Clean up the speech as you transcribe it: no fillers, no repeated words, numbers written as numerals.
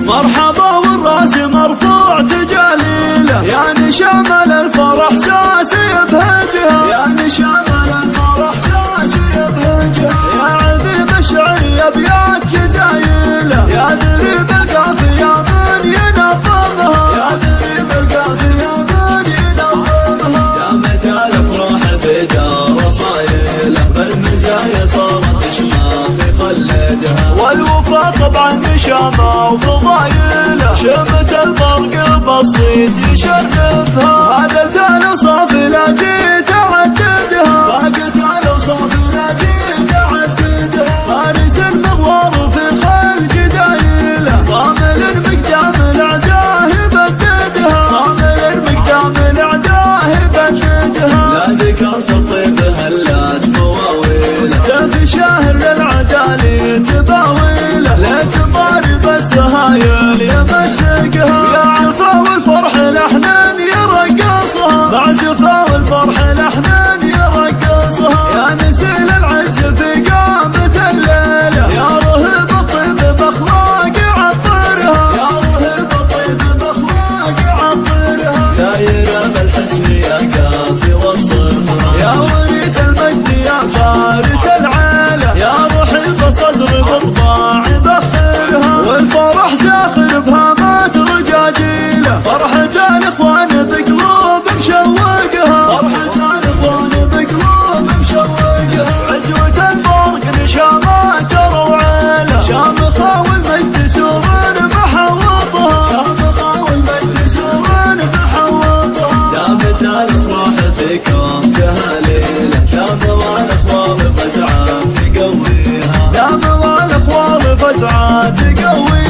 مرحبا والراس مرفوع تجاليله، يعني شمل الفرح ساسي بهجها، يعني شمل الفرح ساسي بهجها. يا عذيب الشعر يا ابيات جزايله، يا ذريب القافية من ينظمها، يا ذريب القافية من ينظمها. دامت الافراح في دار رصايله، بالمزايا صارت تشمع في خلدها، والوفا طبعا نشامه وفضايله، شمت البرق بسيط يشرفها. باقت الاوصاف لا جيت اعددها، باقت الاوصاف لا جيت اعددها. فارس المغوار في خلق دايله، صامل المقدام الاعداء يبددها، صامل المقدام الاعداء يبددها. لا ذكرت الطيب هلات مواويله، سيف شاهر للعدالي تباويله، لثمار بس هايل يمزقها. يا عفا والفرح الاحنان يرقصها، معزفه والفرح الاحنان يرقصها. يا نسيل العز في قامة الليله، يا رهب الطيب باخلاق عطرها، يا رهب الطيب باخلاق عطرها. سايره بالحسن يا كافي وصفها، يا وريث المجد يا فارس العيله، يا رحيب صدر بالطاع بخرها. والفرح زاخر بهامات رجاجيله، فرحة الاخوان بقلوب مشوقها، فرحة الاخوان بقلوب مشوقها. عزوة البرق نشامات روعيله، شامخة والمجد سور محوطها، شامخة والمجد سور محوطها. دامت الافراح فيكم تهاليله، دام والاخوان فتعات تقويها، دام والاخوان فتعات تقويها.